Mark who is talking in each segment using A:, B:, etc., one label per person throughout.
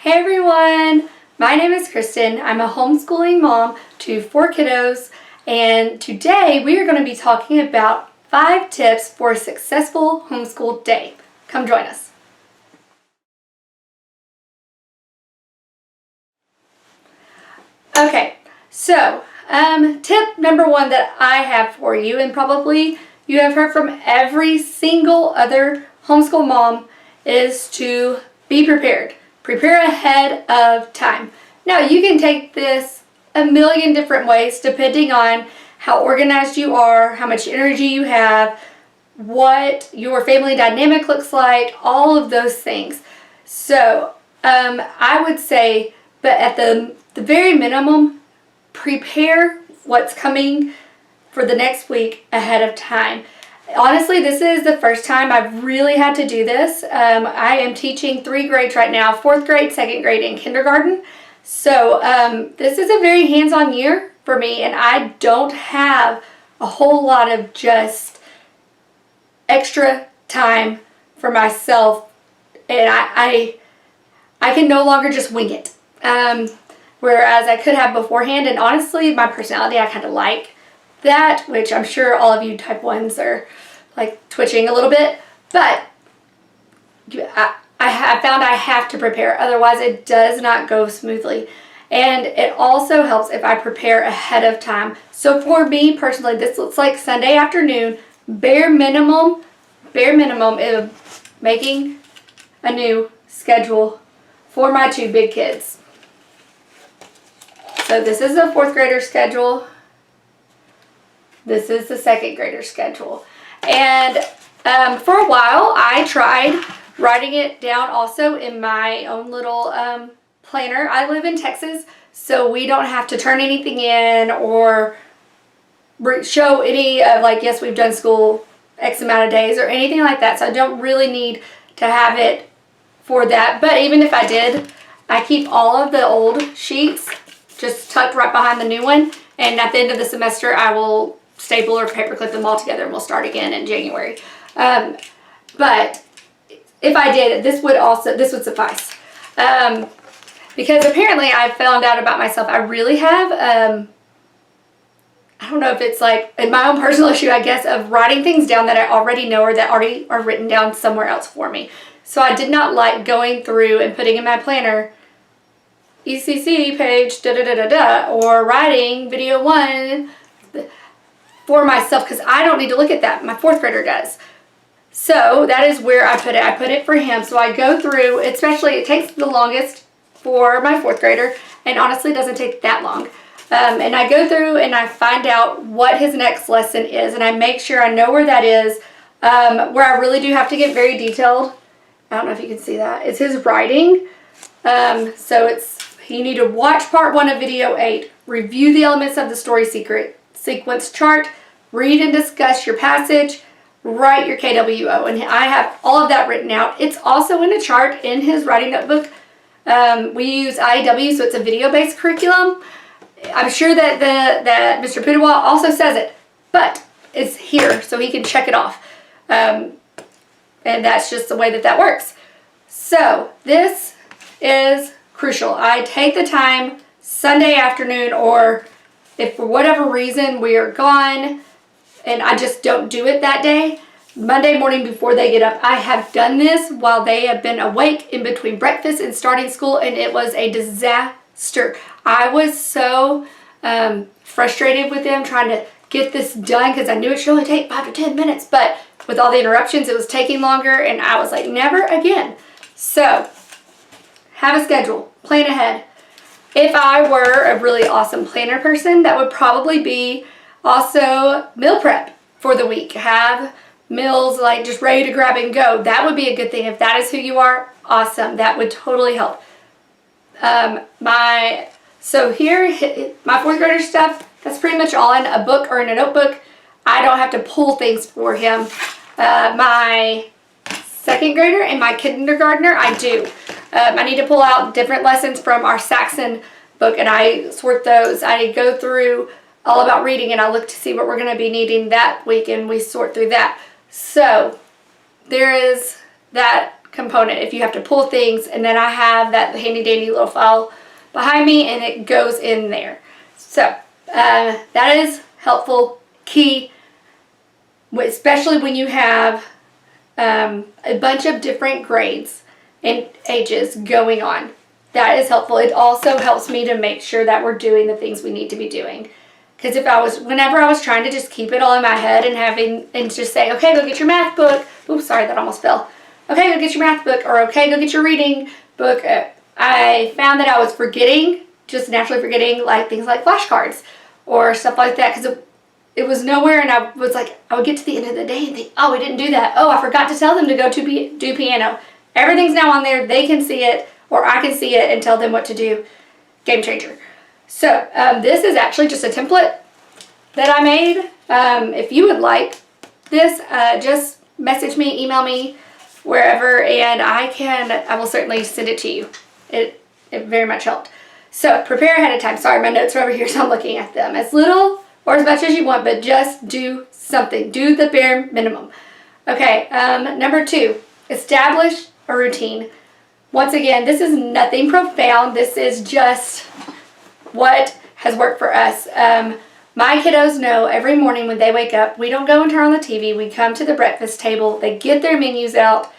A: Hey everyone, my name is Kristen. I'm a homeschooling mom to 4 kiddos, and today we are going to be talking about 5 tips for a successful homeschool day. Come join us. Okay, so tip number 1 that I have for you, and probably you have heard from every single other homeschool mom, is to be prepared. Prepare ahead of time. Now, you can take this a million different ways depending on how organized you are, how much energy you have, what your family dynamic looks like, all of those things. So, I would say, but at the very minimum, prepare what's coming for the next week ahead of time. Honestly, this is the first time I've really had to do this. I am teaching 3 grades right now, 4th grade, 2nd grade, and kindergarten. So this is a very hands-on year for me, and I don't have a whole lot of just extra time for myself, and I can no longer just wing it. Whereas I could have beforehand, and honestly, my personality, I kind of like that, which I'm sure all of you type 1s are like twitching a little bit, but I have found I have to prepare, otherwise it does not go smoothly. And it also helps if I prepare ahead of time. So for me personally, this looks like Sunday afternoon, bare minimum of making a new schedule for my 2 big kids. So this is the 4th grader schedule. This is the 2nd grader schedule. And for a while, I tried writing it down also in my own little planner. I live in Texas, so we don't have to turn anything in or show any of, like, yes, we've done school X amount of days or anything like that. So I don't really need to have it for that. But even if I did, I keep all of the old sheets just tucked right behind the new one. And at the end of the semester, I will staple or paperclip them all together, and we'll start again in January. But if I did, this would suffice. Because apparently I found out about myself, I really have, I don't know if it's like in my own personal issue, I guess, of writing things down that I already know or that already are written down somewhere else for me. So I did not like going through and putting in my planner ECC page da-da-da-da-da or writing video 1 for myself, because I don't need to look at that. My 4th grader does. So that is where I put it. I put it for him. So I go through, especially it takes the longest for my 4th grader, and honestly it doesn't take that long. And I go through and I find out what his next lesson is, and I make sure I know where that is. Where I really do have to get very detailed, I don't know if you can see that, it's his writing. So it's, you need to watch part 1 of video 8, review the elements of the story sequence chart, read and discuss your passage, write your KWO, and I have all of that written out. It's also in a chart in his writing notebook. We use IEW, so it's a video-based curriculum. I'm sure that Mr. Pudawa also says it, but it's here so he can check it off. And that's just the way that works. So this is crucial. I take the time Sunday afternoon, or if for whatever reason we are gone and I just don't do it that day, Monday morning before they get up. I have done this while they have been awake in between breakfast and starting school, and it was a disaster. I was so frustrated with them trying to get this done because I knew it should only take 5 to 10 minutes, but with all the interruptions, it was taking longer, and I was like, never again. So have a schedule, plan ahead. If I were a really awesome planner person, that would probably be also meal prep for the week. Have meals like just ready to grab and go. That would be a good thing. If that is who you are, awesome. That would totally help. So here, my 4th grader stuff, that's pretty much all in a book or in a notebook. I don't have to pull things for him. My 2nd grader and my kindergartner, I do. I need to pull out different lessons from our Saxon book, and I sort those. I go through all about reading, and I look to see what we're going to be needing that week, and we sort through that. So there is that component if you have to pull things, and then I have that handy dandy little file behind me and it goes in there. So that is helpful, key, especially when you have a bunch of different grades and ages going on. That is helpful. It also helps me to make sure that we're doing the things we need to be doing. Because whenever I was trying to just keep it all in my head and just say, okay, go get your math book. Oops, sorry, that almost fell. Okay, go get your math book, or okay, go get your reading book. I found that I was just naturally forgetting like things like flashcards or stuff like that, because it was nowhere, and I would get to the end of the day and think, oh, we didn't do that. Oh, I forgot to tell them to go to do piano. Everything's now on there. They can see it, or I can see it and tell them what to do. Game changer. So this is actually just a template that I made. If you would like this, just message me, email me, wherever, and I will certainly send it to you. It very much helped. So prepare ahead of time. Sorry, my notes are over here, so I'm looking at them. As little or as much as you want, but just do something. Do the bare minimum. Okay, number 2, establish a routine. Once again, this is nothing profound. This is just what has worked for us. My kiddos know every morning when they wake up, we don't go and turn on the TV. We come to the breakfast table. They get their menus out.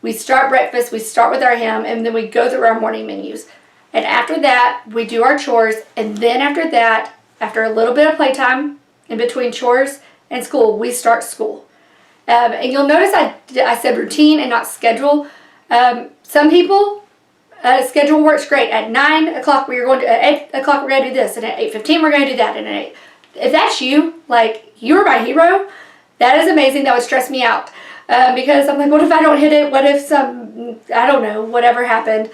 A: We start breakfast. We start with our hymn, and then we go through our morning menus. And after that, we do our chores. And then after that, after a little bit of playtime in between chores and school, we start school. And you'll notice I said routine and not schedule. Some people, schedule works great. At 9 o'clock at 8 o'clock we're going to do this, and at 8:15 we're going to do that, and at 8. If that's you, like, you're my hero, that is amazing. That would stress me out. Because I'm like, what if I don't hit it? What if I don't know, whatever happened.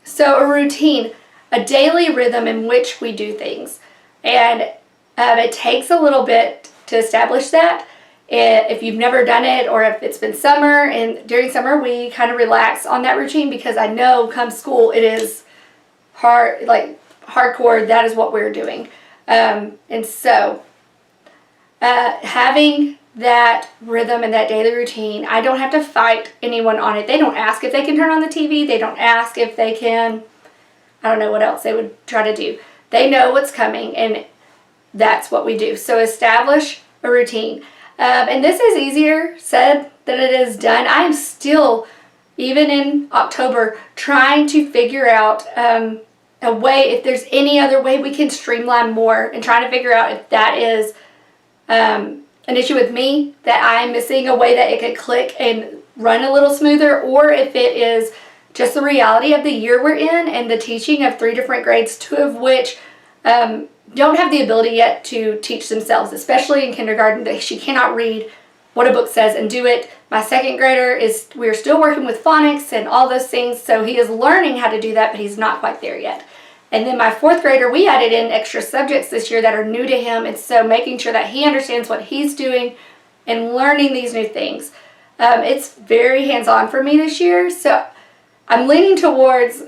A: So a routine, a daily rhythm in which we do things. And it takes a little bit to establish that. If you've never done it, or if it's been summer, and during summer we kind of relax on that routine, because I know come school it is hard, like hardcore. That is what we're doing. And so having that rhythm and that daily routine, I don't have to fight anyone on it. They don't ask if they can turn on the TV. They don't ask if they can, I don't know what else they would try to do. They know what's coming, and that's what we do. So establish a routine. And this is easier said than it is done. I am still, even in October, trying to figure out a way, if there's any other way we can streamline more, and trying to figure out if that is an issue with me, that I'm missing a way that it could click and run a little smoother, or if it is just the reality of the year we're in and the teaching of 3 different grades, 2 of which don't have the ability yet to teach themselves, especially in kindergarten. She cannot read what a book says and do it. My 2nd grader we're still working with phonics and all those things, so he is learning how to do that, but he's not quite there yet. And then my 4th grader, we added in extra subjects this year that are new to him, and so making sure that he understands what he's doing and learning these new things. It's very hands-on for me this year, so I'm leaning towards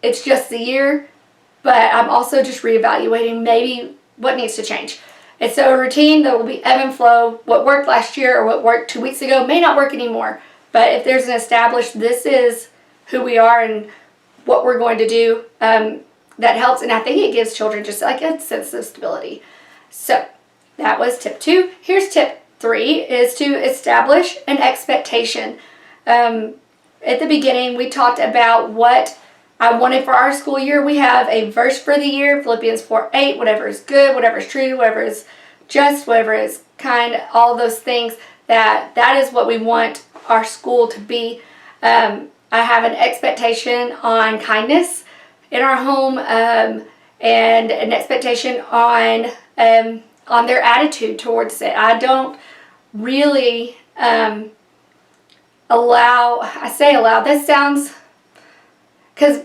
A: it's just the year, but I'm also just reevaluating maybe what needs to change. And so a routine that will be ebb and flow. What worked last year or what worked 2 weeks ago may not work anymore. But if there's an established, this is who we are and what we're going to do, that helps. And I think it gives children just like a sense of stability. So that was tip 2. Here's tip 3, is to establish an expectation. At the beginning, we talked about what I wanted for our school year. We have a verse for the year, Philippians 4:8, whatever is good, whatever is true, whatever is just, whatever is kind, all those things, that is what we want our school to be. I have an expectation on kindness in our home, and an expectation on their attitude towards it. I don't really this sounds, because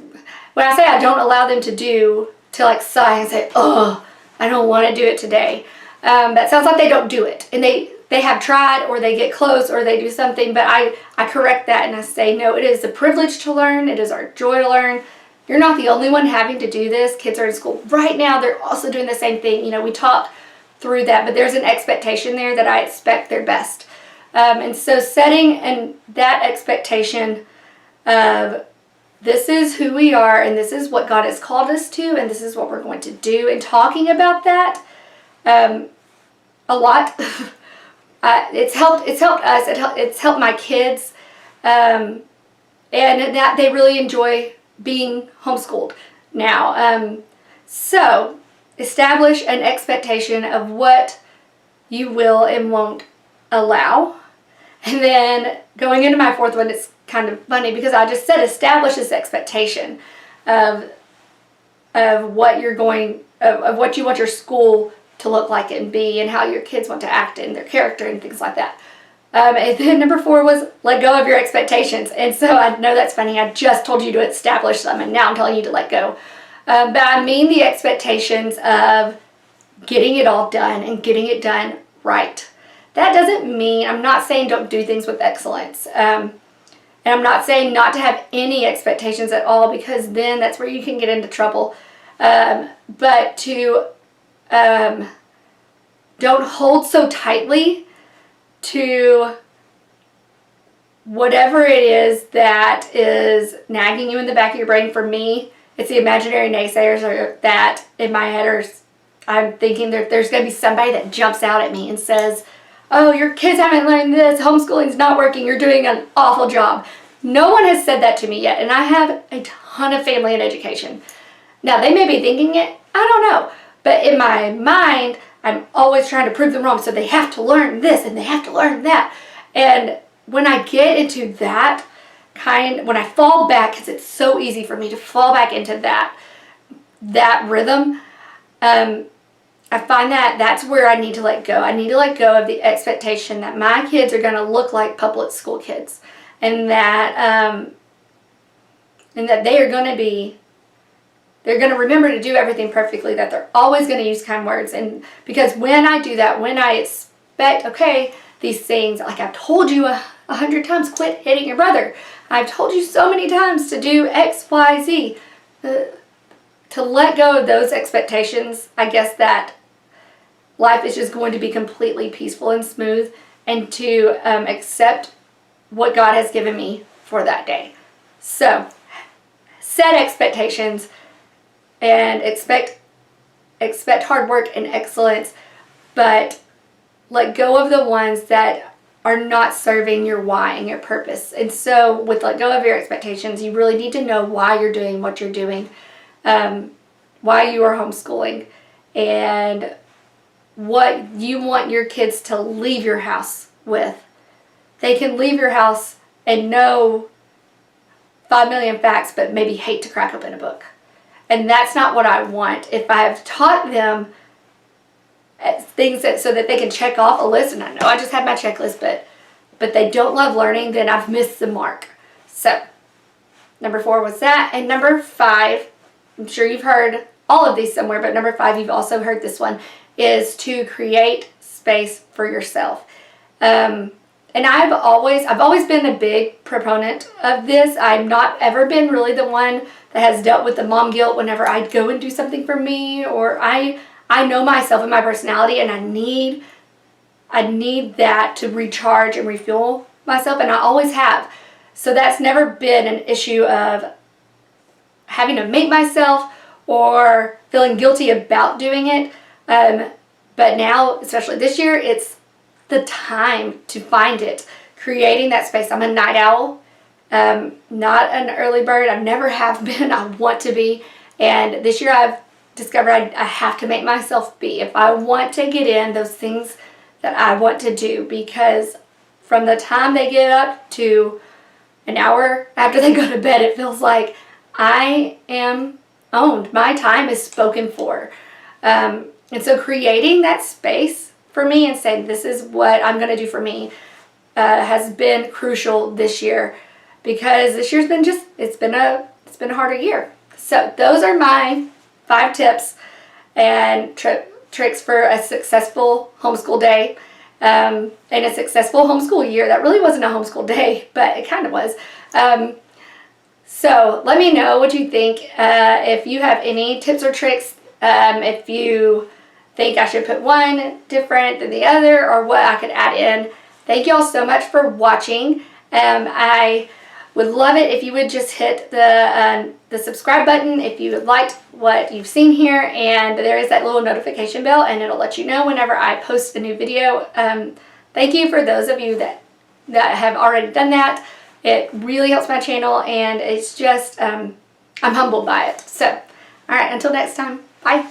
A: when I say I don't allow them to like sigh and say, oh, I don't want to do it today. That sounds like they don't do it. And they have tried, or they get close, or they do something, but I correct that and I say, no, it is a privilege to learn. It is our joy to learn. You're not the only one having to do this. Kids are in school right now. They're also doing the same thing. We talked through that, but there's an expectation there that I expect their best. And so setting and that expectation of this is who we are and this is what God has called us to and this is what we're going to do, and talking about that a lot. It's helped us. It's helped my kids, and that they really enjoy being homeschooled now. So establish an expectation of what you will and won't allow. And then going into my fourth one, it's kind of funny because I just said establish this expectation of what you're going of what you want your school to look like and be, and how your kids want to act and their character and things like that. And then number 4 was let go of your expectations. And so I know that's funny. I just told you to establish them, and now I'm telling you to let go. But I mean the expectations of getting it all done and getting it done right. That doesn't mean, I'm not saying don't do things with excellence. And I'm not saying not to have any expectations at all, because then that's where you can get into trouble. But to don't hold so tightly to whatever it is that is nagging you in the back of your brain. For me, it's the imaginary naysayers or that in my head I'm thinking there's going to be somebody that jumps out at me and says, oh, your kids haven't learned this, homeschooling's not working, you're doing an awful job. No one has said that to me yet, and I have a ton of family in education. Now, they may be thinking it, I don't know, but in my mind, I'm always trying to prove them wrong, so they have to learn this and they have to learn that. And when I get into that when I fall back, because it's so easy for me to fall back into that rhythm, I find that that's where I need to let go. I need to let go of the expectation that my kids are going to look like public school kids, and that they are going to they're going to remember to do everything perfectly, that they're always going to use kind words. And because when I do that, when I expect, okay, these things, like I've told you 100 times, quit hitting your brother. I've told you so many times to do X, Y, Z. To let go of those expectations, I guess that life is just going to be completely peaceful and smooth, and to accept what God has given me for that day. So, set expectations and expect hard work and excellence, but let go of the ones that are not serving your why and your purpose. And so with let go of your expectations, you really need to know why you're doing what you're doing, why you are homeschooling, and what you want your kids to leave your house with. They can leave your house and know 5 million facts, but maybe hate to crack open a book. And that's not what I want. If I've taught them things so that they can check off a list, and I know I just had my checklist, but they don't love learning, then I've missed the mark. So, number 4 was that. And number 5, I'm sure you've heard all of these somewhere, but number 5, you've also heard this one, is to create space for yourself. And I've always been a big proponent of this. I've not ever been really the one that has dealt with the mom guilt whenever I go and do something for me, or I know myself and my personality, and I need that to recharge and refuel myself, and I always have. So that's never been an issue of having to make myself or feeling guilty about doing it. But now, especially this year, it's the time to find it. Creating that space. I'm a night owl, not an early bird. I never have been. I want to be. And this year I've discovered I have to make myself be. If I want to get in those things that I want to do, because from the time they get up to an hour after they go to bed, it feels like I am owned. My time is spoken for. And so creating that space for me and saying this is what I'm going to do for me has been crucial this year, because this year's been it's been a harder year. So those are my 5 tips and tricks for a successful homeschool day and a successful homeschool year. That really wasn't a homeschool day, but it kind of was. So let me know what you think. If you have any tips or tricks, if you think I should put one different than the other, or what I could add in, Thank you all so much for watching. I would love it if you would just hit the subscribe button if you liked what you've seen here, and there is that little notification bell, and it'll let you know whenever I post a new video. Thank you for those of you that have already done that. It really helps my channel, and it's just I'm humbled by it. So, all right, until next time, bye.